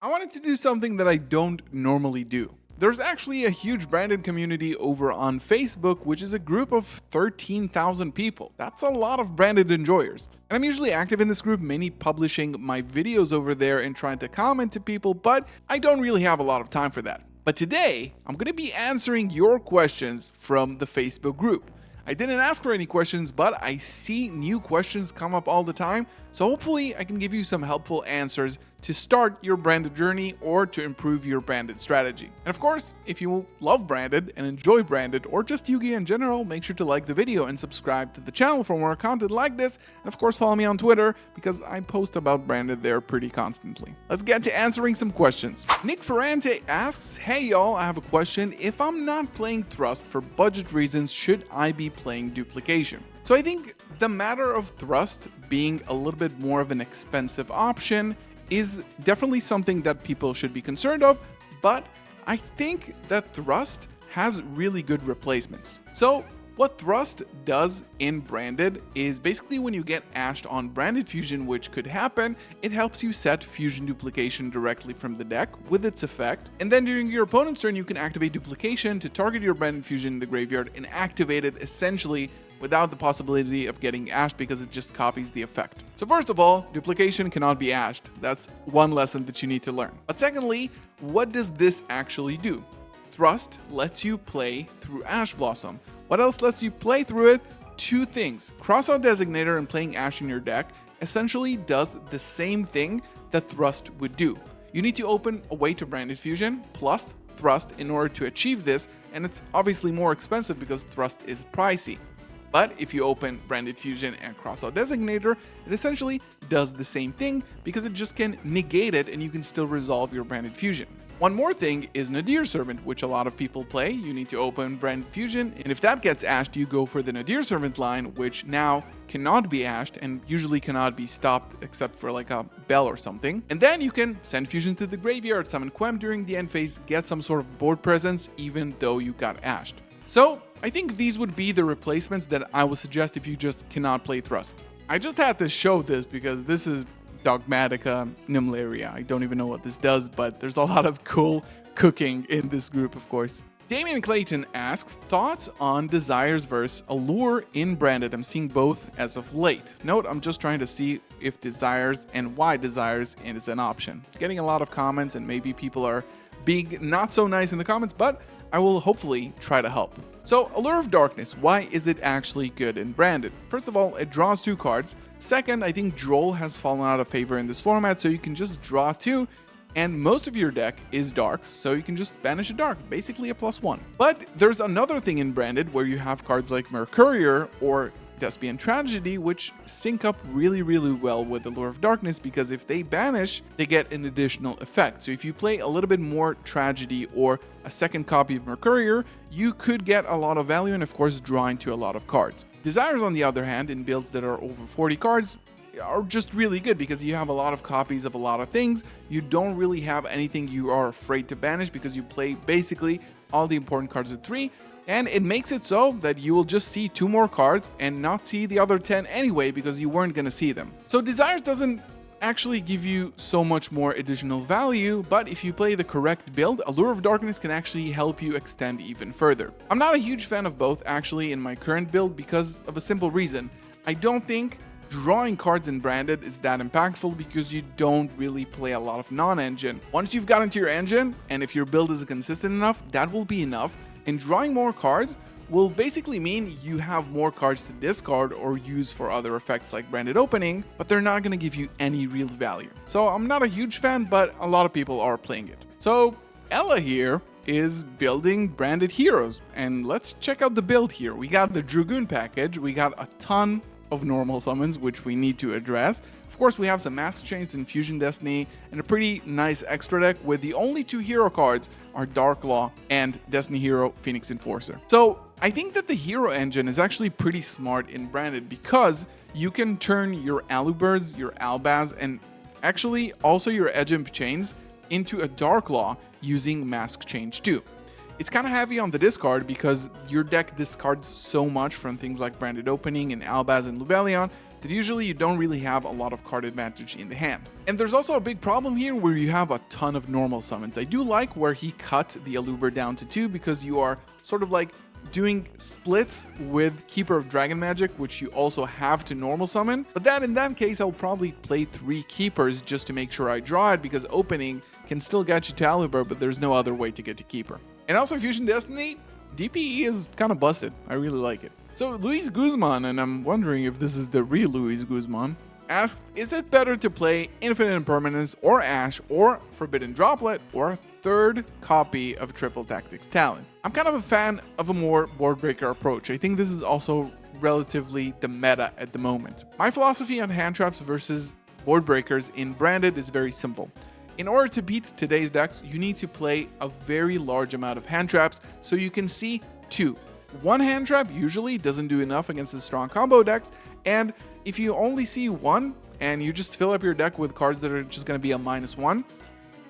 I wanted to do something that I don't normally do. There's actually a huge branded community over on Facebook, which is a group of 13,000 people. That's a lot of branded enjoyers. And I'm usually active in this group, mainly publishing my videos over there and trying to comment to people, but I don't really have a lot of time for that. But today, I'm going to be answering your questions from the Facebook group. I didn't ask for any questions, but I see new questions come up all the time, so hopefully I can give you some helpful answers to start your branded journey or to improve your branded strategy. And of course, if you love branded and enjoy branded or just Yu-Gi-Oh in general, make sure to like the video and subscribe to the channel for more content like this, and of course follow me on Twitter because I post about branded there pretty constantly. Let's get to answering some questions. Nick Ferrante asks, hey y'all, I have a question. If I'm not playing Thrust for budget reasons, should I be playing Duplication? So I think the matter of Thrust being a little bit more of an expensive option is definitely something that people should be concerned of, but I think that Thrust has really good replacements. So what Thrust does in branded is basically when you get ashed on branded fusion, which could happen, it helps you set fusion duplication directly from the deck with its effect, and then during your opponent's turn you can activate duplication to target your branded fusion in the graveyard and activate it essentially without the possibility of getting ashed because it just copies the effect. So first of all, duplication cannot be ashed. That's one lesson that you need to learn. But secondly, what does this actually do? Thrust lets you play through Ash Blossom. What else lets you play through it? Two things. Crossout Designator and playing Ash in your deck essentially does the same thing that Thrust would do. You need to open a way to Branded Fusion plus Thrust in order to achieve this, and it's obviously more expensive because Thrust is pricey. But if you open Branded Fusion and Crossout Designator, it essentially does the same thing because it just can negate it and you can still resolve your Branded Fusion. One more thing is Nadir Servant, which a lot of people play. You need to open Branded Fusion, and if that gets ashed, you go for the Nadir Servant line, which now cannot be ashed and usually cannot be stopped except for like a bell or something. And then you can send fusions to the graveyard, summon Quem during the end phase, get some sort of board presence even though you got ashed. So I think these would be the replacements that I would suggest if you just cannot play Thrust. I just had to show this because this is Dogmatica Numlaria. I don't even know what this does, but there's a lot of cool cooking in this group, of course. Damian Clayton asks, thoughts on Desires versus Allure in branded? I'm seeing both as of late. Note, I'm just trying to see if Desires and why Desires is an option. Getting a lot of comments and maybe people are being not so nice in the comments, but I will hopefully try to help. So, Allure of Darkness, why is it actually good in branded? First of all, it draws 2 cards. Second, I think Droll has fallen out of favor in this format, so you can just draw 2, and most of your deck is darks, so you can just banish a dark, basically a +1. But there's another thing in branded where you have cards like Mercourier or Thespian Tragedy, which sync up really well with Allure of Darkness because if they banish, they get an additional effect. So if you play a little bit more Tragedy or a second copy of Mercourier, you could get a lot of value and of course draw into a lot of cards. Desires, on the other hand, in builds that are over 40 cards, are just really good because you have a lot of copies of a lot of things. You don't really have anything you are afraid to banish because you play basically all the important cards at 3. And it makes it so that you will just see 2 more cards and not see the other 10 anyway because you weren't going to see them. So Desires doesn't actually give you so much more additional value, but if you play the correct build, Allure of Darkness can actually help you extend even further. I'm not a huge fan of both actually in my current build because of a simple reason. I don't think drawing cards in branded is that impactful because you don't really play a lot of non-engine. Once you've got into your engine, and if your build is consistent enough, that will be enough. And drawing more cards will basically mean you have more cards to discard or use for other effects like branded opening, but they're not going to give you any real value. So I'm not a huge fan, but a lot of people are playing it. So Ella here is building branded heroes, and let's check out the build here. We got the Dragoon package, we got a ton of normal summons, which we need to address. Of course, we have some Mask Chains and Fusion Destiny, and a pretty nice extra deck where the only 2 hero cards are Dark Law and Destiny Hero Phoenix Enforcer. So I think that the hero engine is actually pretty smart in branded because you can turn your Alubers, your Albaz, and actually also your Edge Imp Chains into a Dark Law using Mask Change 2. It's kind of heavy on the discard because your deck discards so much from things like Branded Opening and Albaz and Lubellion, that usually you don't really have a lot of card advantage in the hand. And there's also a big problem here where you have a ton of normal summons. I do like where he cut the Aluber down to 2 because you are sort of like doing splits with Keeper of Dragon Magic, which you also have to normal summon. But then in that case, I'll probably play 3 Keepers just to make sure I draw it, because opening can still get you to Aluber, but there's no other way to get to Keeper. And also Fusion Destiny, DPE is kind of busted. I really like it. So Luis Guzman, and I'm wondering if this is the real Luis Guzman, asked, is it better to play Infinite Impermanence or Ash or Forbidden Droplet or a third copy of Triple Tactics Talon? I'm kind of a fan of a more board breaker approach. I think this is also relatively the meta at the moment. My philosophy on hand traps versus board breakers in Branded is very simple. In order to beat today's decks, you need to play a very large amount of hand traps so you can see 2. One hand trap usually doesn't do enough against the strong combo decks, and if you only see 1 and you just fill up your deck with cards that are just going to be a -1,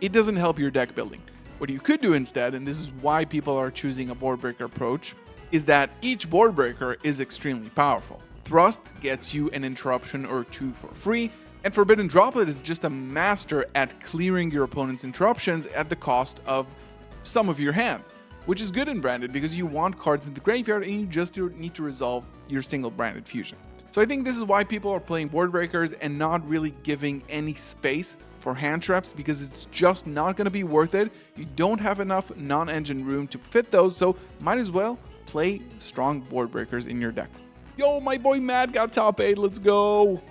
it doesn't help your deck building. What you could do instead, and this is why people are choosing a board breaker approach, is that each board breaker is extremely powerful. Thrust gets you an interruption or 2 for free, and Forbidden Droplet is just a master at clearing your opponent's interruptions at the cost of some of your hand, which is good in Branded because you want cards in the graveyard and you just need to resolve your single Branded fusion. So I think this is why people are playing board breakers and not really giving any space for hand traps, because it's just not going to be worth it. You don't have enough non-engine room to fit those, so might as well play strong board breakers in your deck. Yo, my boy Matt got top 8, let's go!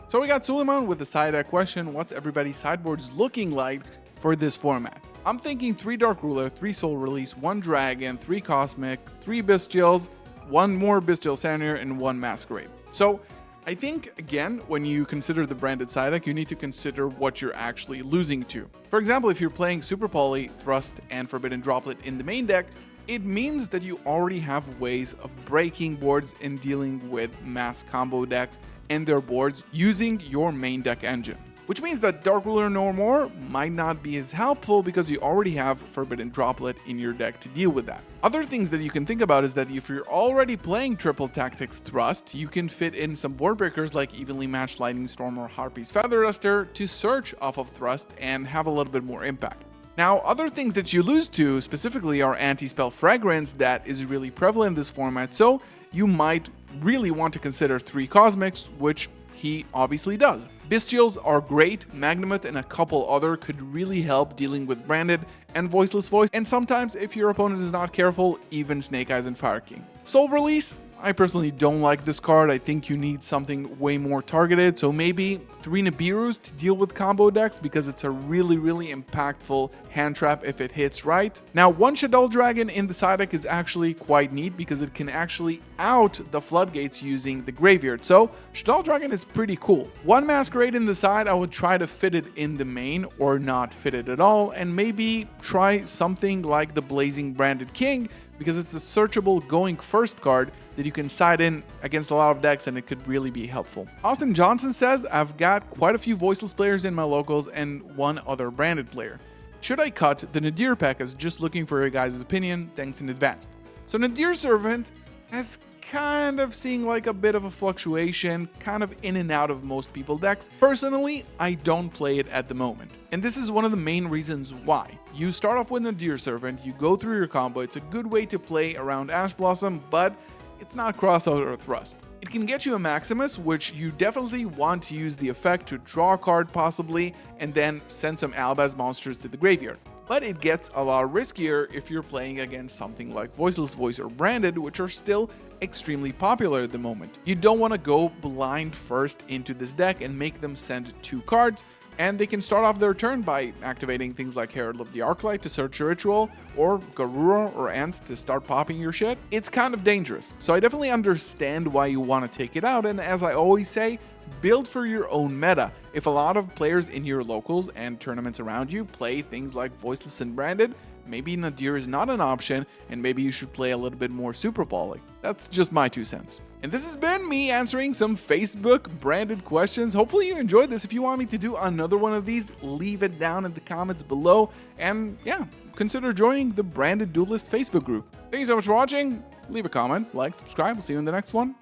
So we got Suleiman with the side deck question, what's everybody's sideboards looking like for this format? I'm thinking 3 Dark Ruler, 3 Soul Release, 1 Dragon, 3 Cosmic, 3 Bystials, 1 more Bystial Saneer, and 1 Masquerade. So I think, again, when you consider the Branded side deck, you need to consider what you're actually losing to. For example, if you're playing Super Poly, Thrust, and Forbidden Droplet in the main deck, it means that you already have ways of breaking boards and dealing with mass combo decks and their boards using your main deck engine. Which means that Dark Ruler No More might not be as helpful because you already have Forbidden Droplet in your deck to deal with that. Other things that you can think about is that if you're already playing Triple Tactics Thrust, you can fit in some board breakers like Evenly Matched Lightning Storm or Harpy's Feather Duster to search off of Thrust and have a little bit more impact. Now, other things that you lose to specifically are Anti-Spell Fragrance that is really prevalent in this format, so you might really want to consider 3 Cosmics, which he obviously does. Bystials are great, Magnemite and a couple other could really help dealing with Branded and Voiceless Voice, and sometimes if your opponent is not careful, even Snake Eyes and Fire King. Soul Release, I personally don't like this card. I think you need something way more targeted, so maybe 3 Nibiru's to deal with combo decks because it's a really impactful hand trap if it hits right. Now, 1 Shaddoll Dragon in the side deck is actually quite neat because it can actually out the floodgates using the graveyard, so Shaddoll Dragon is pretty cool. 1 Masquerade in the side, I would try to fit it in the main or not fit it at all, and maybe try something like the Blazing Branded King because it's a searchable going first card that you can side in against a lot of decks and it could really be helpful. Austin Johnson says, I've got quite a few voiceless players in my locals and 1 other Branded player. Should I cut the Nadir pack as just looking for your guys' opinion? Thanks in advance. So Nadir Servant has kind of seeing like a bit of a fluctuation, kind of in and out of most people decks. Personally, I don't play it at the moment. And this is one of the main reasons why. You start off with Nadir Servant, you go through your combo, it's a good way to play around Ash Blossom, but it's not Crossout or Thrust. It can get you a Maximus, which you definitely want to use the effect to draw a card possibly, and then send some Albaz monsters to the graveyard. But it gets a lot riskier if you're playing against something like Voiceless Voice or Branded, which are still extremely popular at the moment. You don't want to go blind first into this deck and make them send 2 cards, and they can start off their turn by activating things like Herald of the Arclight to search a ritual, or Garura or Ants to start popping your shit. It's kind of dangerous, so I definitely understand why you want to take it out, and as I always say, build for your own meta. If a lot of players in your locals and tournaments around you play things like Voiceless and Branded, maybe Nadir is not an option, and maybe you should play a little bit more Super Poly. That's just my 2 cents. And this has been me answering some Facebook Branded questions. Hopefully you enjoyed this. If you want me to do another one of these, leave it down in the comments below. And yeah, consider joining the Branded Duelist Facebook group. Thank you so much for watching. Leave a comment, like, subscribe. We'll see you in the next one.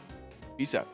Peace out.